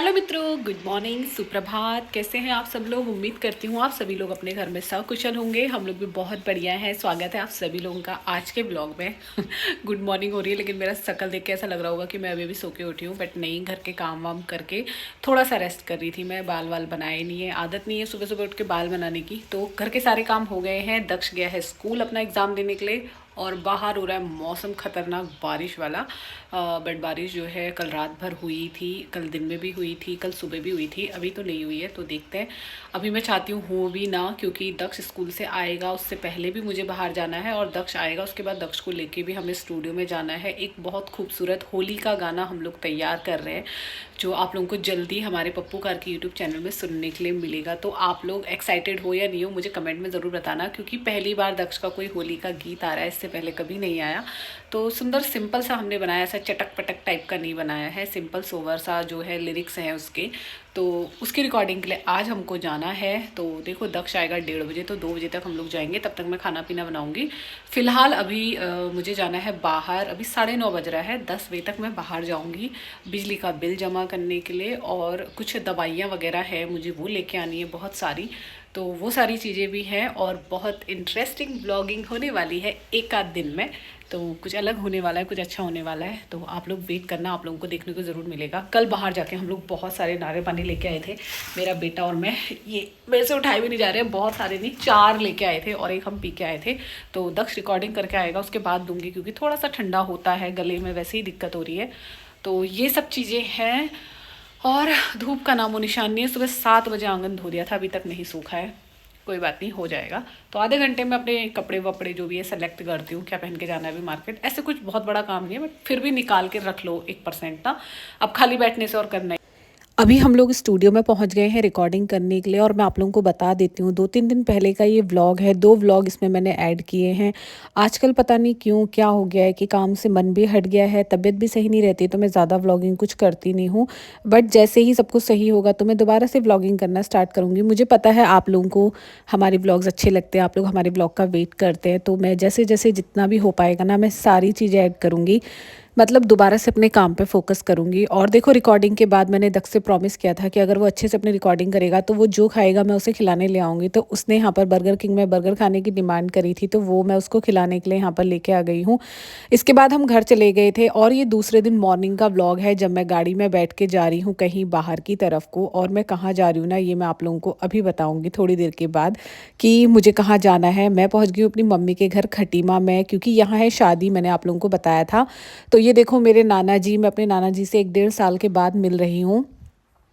Hello मित्रों, good morning, सुप्रभात। कैसे हैं आप सब लोग? उम्मीद करती हूँ आप सभी लोग अपने घर में सकुशल होंगे। हम लोग भी बहुत बढ़िया हैं। स्वागत है आप सभी लोगों का आज के ब्लॉग में। गुड मॉर्निंग हो रही है, लेकिन मेरा शक्ल देख के ऐसा लग रहा होगा कि मैं अभी भी सो के उठी हूँ, बट नहीं, घर के काम वाम करके थोड़ा सा रेस्ट कर रही थी। मैं बाल वाल बनाए नहीं है, आदत नहीं है सुबह सुबह उठ के बाल बनाने की। तो घर के सारे काम हो गए हैं। दक्ष गया है स्कूल अपना एग्ज़ाम देने के लिए, और बाहर हो रहा है मौसम खतरनाक बारिश वाला। बट बारिश जो है कल रात भर हुई थी, कल दिन में भी हुई थी, कल सुबह भी हुई थी, अभी तो नहीं हुई है। तो देखते हैं। अभी मैं चाहती हूँ हो भी ना, क्योंकि दक्ष स्कूल से आएगा उससे पहले भी मुझे बाहर जाना है, और दक्ष आएगा उसके बाद दक्ष को लेके भी हमें स्टूडियो में जाना है। एक बहुत खूबसूरत होली का गाना हम लोग तैयार कर रहे हैं, जो आप लोगों को जल्दी हमारे पप्पू कार के यूट्यूब चैनल में सुनने के लिए मिलेगा। तो आप लोग एक्साइटेड हो या नहीं हो, मुझे कमेंट में ज़रूर बताना, क्योंकि पहली बार दक्ष का कोई होली का गीत आ रहा है, इससे पहले कभी नहीं आया। तो सुंदर सिंपल सा हमने बनाया, ऐसा चटक पटक टाइप का नहीं बनाया है, सिंपल सोवर सा जो है लिरिक्स हैं उसके। तो उसकी रिकॉर्डिंग के लिए आज हमको जाना है। तो देखो, दक्ष आएगा 1:30 बजे, तो 2 बजे तक हम लोग जाएंगे। तब तक मैं खाना पीना बनाऊंगी। फ़िलहाल अभी मुझे जाना है बाहर। अभी 9:30 बज रहा है, 10 बजे तक मैं बाहर जाऊंगी बिजली का बिल जमा करने के लिए, और कुछ दवाइयाँ वगैरह है मुझे वो लेके आनी है बहुत सारी। तो वो सारी चीज़ें भी हैं, और बहुत इंटरेस्टिंग ब्लॉगिंग होने वाली है एक आध दिन में। तो कुछ अलग होने वाला है, कुछ अच्छा होने वाला है। तो आप लोग वेट करना, आप लोगों को देखने को ज़रूर मिलेगा। कल बाहर जाके हम लोग बहुत सारे नारे पानी लेके आए थे, मेरा बेटा और मैं। ये मेरे से उठाए भी नहीं जा रहे हैं, बहुत सारे नहीं, 4 लेके आए थे और एक हम पी के आए थे। तो दक्ष रिकॉर्डिंग करके आएगा, उसके बाद दूंगी, क्योंकि थोड़ा सा ठंडा होता है, गले में वैसे ही दिक्कत हो रही है। तो ये सब चीज़ें हैं। और धूप का नामो निशान नहीं है। सुबह 7 बजे आंगन धो दिया था, अभी तक नहीं सूखा है। कोई बात नहीं, हो जाएगा। तो आधे घंटे में अपने कपड़े वपड़े जो भी है सेलेक्ट करती हूँ, क्या पहन के जाना है अभी मार्केट। ऐसे कुछ बहुत बड़ा काम नहीं है, बट फिर भी निकाल के रख लो 1% ना। अब खाली बैठने से और करना। अभी हम लोग स्टूडियो में पहुंच गए हैं रिकॉर्डिंग करने के लिए, और मैं आप लोगों को बता देती हूँ, 2-3 दिन पहले का ये व्लॉग है। 2 व्लॉग इसमें मैंने ऐड किए हैं। आजकल पता नहीं क्यों क्या हो गया है कि काम से मन भी हट गया है, तबीयत भी सही नहीं रहती, तो मैं ज़्यादा व्लॉगिंग कुछ करती नहीं हूँ। बट जैसे ही सब कुछ सही होगा तो मैं दोबारा से व्लॉगिंग करना स्टार्ट करूँगी। मुझे पता है आप लोगों को हमारे व्लॉग्स अच्छे लगते हैं, आप लोग हमारे व्लॉग का वेट करते हैं। तो मैं जैसे जैसे जितना भी हो पाएगा ना, मैं सारी चीज़ें ऐड करूँगी। मतलब दोबारा से अपने काम पे फोकस करूँगी। और देखो, रिकॉर्डिंग के बाद मैंने दक्ष से प्रॉमिस किया था कि अगर वो अच्छे से अपनी रिकॉर्डिंग करेगा तो वो जो खाएगा मैं उसे खिलाने ले आऊँगी। तो उसने यहाँ पर बर्गर किंग में बर्गर खाने की डिमांड करी थी, तो वो मैं उसको खिलाने के लिए यहाँ पर लेके आ गई हूँ। इसके बाद हम घर चले गए थे, और ये दूसरे दिन मॉर्निंग का व्लॉग है, जब मैं गाड़ी में बैठ के जा रही हूँ कहीं बाहर की तरफ को। और मैं कहाँ जा रही हूँ ना, ये मैं आप लोगों को अभी बताऊँगी थोड़ी देर के बाद कि मुझे कहाँ जाना है। मैं पहुँच गई हूँ अपनी मम्मी के घर खटीमा में, क्योंकि यहाँ है शादी, मैंने आप लोगों को बताया था। तो ये देखो मेरे नाना जी, मैं अपने नाना जी से 1-1.5 साल के बाद मिल रही हूँ।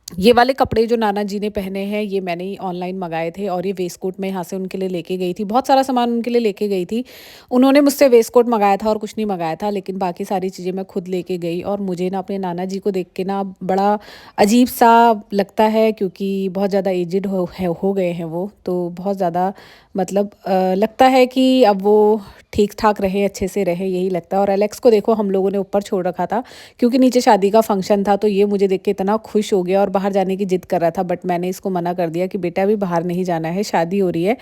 ये वाले कपड़े जो नाना जी ने पहने हैं, ये मैंने ही ऑनलाइन मंगाए थे, और ये वेस्ट कोट मैं यहाँ से उनके लिए लेके गई थी। बहुत सारा सामान उनके लिए लेके गई थी। उन्होंने मुझसे वेस्ट कोट मंगाया था और कुछ नहीं मंगाया था, लेकिन बाकी सारी चीज़ें मैं खुद लेके गई। और मुझे ना अपने नाना जी को देख के ना बड़ा अजीब सा लगता है, क्योंकि बहुत ज़्यादा एजिड हो गए हैं वो। तो बहुत ज़्यादा मतलब लगता है कि अब वो ठीक ठाक रहे, अच्छे से रहे, यही लगता है। और एलेक्स को देखो, हम लोगों ने ऊपर छोड़ रखा था, क्योंकि नीचे शादी का फंक्शन था। तो ये मुझे देख के इतना खुश हो गया और बाहर जाने की जिद कर रहा था, बट मैंने इसको मना कर दिया कि बेटा अभी बाहर नहीं जाना है, शादी हो रही है।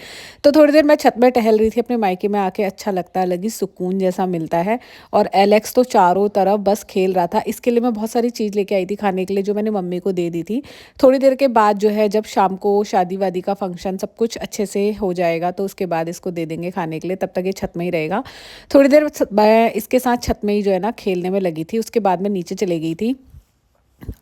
तो थोड़ी देर मैं छत में टहल रही थी अपने मायके में आके, अच्छा लगता है, लगी सुकून जैसा मिलता है। और एलेक्स तो चारों तरफ बस खेल रहा था। इसके लिए मैं बहुत सारी चीज़ लेके आई थी खाने के लिए, जो मैंने मम्मी को दे दी थी। थोड़ी देर के बाद जो है, जब शाम को शादी वादी का फंक्शन सब कुछ अच्छे से हो जाएगा, तो उसके बाद इसको दे देंगे खाने के लिए। तब तक ये छत में ही रहेगा। थोड़ी देर मैं इसके साथ छत में ही जो है ना खेलने में लगी थी। उसके बाद मैं नीचे चली गई थी।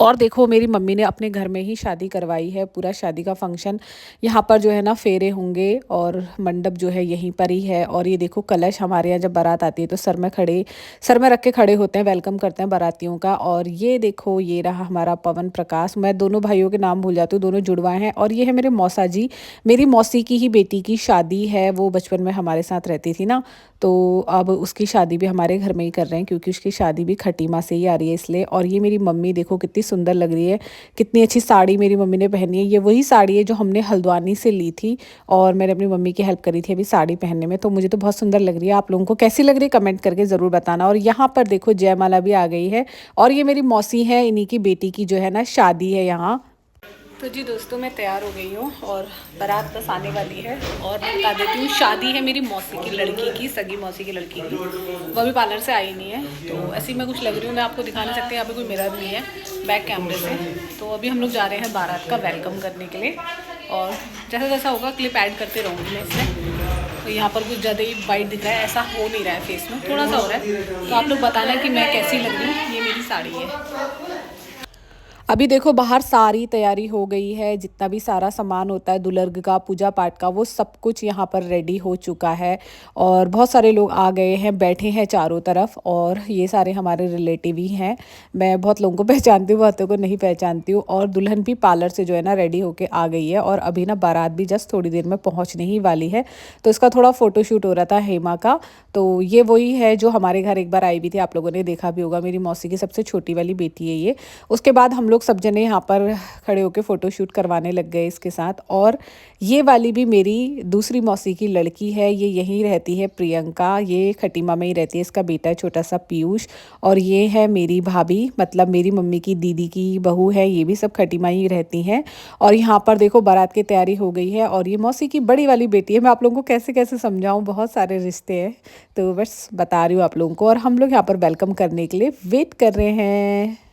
और देखो, मेरी मम्मी ने अपने घर में ही शादी करवाई है। पूरा शादी का फंक्शन यहाँ पर जो है ना फेरे होंगे, और मंडप जो है यहीं पर ही है। और ये देखो, कलश हमारे यहाँ जब बारात आती है तो सर में रख के खड़े होते हैं, वेलकम करते हैं बारातियों का। और ये देखो, ये रहा हमारा पवन प्रकाश। मैं दोनों भाइयों के नाम भूल जाती हूँ, दोनों जुड़वाए हैं। और ये है मेरे मौसा जी, मेरी मौसी की ही बेटी की शादी है। वो बचपन में हमारे साथ रहती थी ना, तो अब उसकी शादी भी हमारे घर में ही कर रहे हैं, क्योंकि उसकी शादी भी खटीमा से ही आ रही है इसलिए। और ये मेरी मम्मी देखो कितनी सुंदर लग रही है, कितनी अच्छी साड़ी मेरी मम्मी ने पहनी है। ये वही साड़ी है जो हमने हल्द्वानी से ली थी, और मैंने अपनी मम्मी की हेल्प करी थी अभी साड़ी पहनने में। तो मुझे तो बहुत सुंदर लग रही है। आप लोगों को कैसी लग रही है कमेंट करके ज़रूर बताना। और यहाँ पर देखो, जयमाला भी आ गई है। और ये मेरी मौसी है, इन्हीं की बेटी की जो है ना शादी है यहाँ। तो जी दोस्तों, मैं तैयार हो गई हूँ और बारात बस आने वाली है। और बता देती हूँ, शादी है मेरी मौसी की लड़की की, सगी मौसी की लड़की की। वो अभी पार्लर से आई नहीं है, तो ऐसे ही मैं कुछ लग रही हूँ। मैं आपको दिखा नहीं सकती, यहाँ पे कोई मिरर नहीं है बैक कैमरे से। तो अभी हम लोग जा रहे हैं बारात का वेलकम करने के लिए, और जैसा जैसा होगा क्लिप ऐड करते रहूँगी मैं इसमें। तो यहाँ पर कुछ ज़्यादा ही वाइट दिख रहा है, ऐसा हो नहीं रहा है फेस में, थोड़ा सा हो रहा है। तो आप लोग बताना कि मैं कैसी लग रही हूँ। ये मेरी साड़ी है। अभी देखो बाहर सारी तैयारी हो गई है, जितना भी सारा सामान होता है दुल्हन का, पूजा पाठ का, वो सब कुछ यहाँ पर रेडी हो चुका है। और बहुत सारे लोग आ गए हैं, बैठे हैं चारों तरफ, और ये सारे हमारे रिलेटिव ही हैं। मैं बहुत लोगों को पहचानती हूँ, बहुतों को नहीं पहचानती हूँ। और दुल्हन भी पार्लर से जो है ना रेडी होके आ गई है, और अभी ना बारात भी जस्ट थोड़ी देर में पहुँचने ही वाली है। तो इसका थोड़ा फ़ोटोशूट हो रहा था हेमा का। तो ये वही है जो हमारे घर एक बार आई भी थी, आप लोगों ने देखा भी होगा। मेरी मौसी की सबसे छोटी वाली बेटी है ये। उसके बाद हम लोग सब जने यहाँ पर खड़े होकर फ़ोटोशूट करवाने लग गए इसके साथ। और ये वाली भी मेरी दूसरी मौसी की लड़की है, ये यहीं रहती है, प्रियंका। ये खटीमा में ही रहती है, इसका बेटा है छोटा सा पीयूष। और ये है मेरी भाभी, मतलब मेरी मम्मी की दीदी की बहू है, ये भी सब खटीमा ही रहती हैं। और यहाँ पर देखो बारात की तैयारी हो गई है, और ये मौसी की बड़ी वाली बेटी है। मैं आप लोगों को कैसे कैसे समझाऊँ, बहुत सारे रिश्ते हैं, तो बस बता रही हूँ आप लोगों को। और हम लोग यहाँ पर वेलकम करने के लिए वेट कर रहे हैं।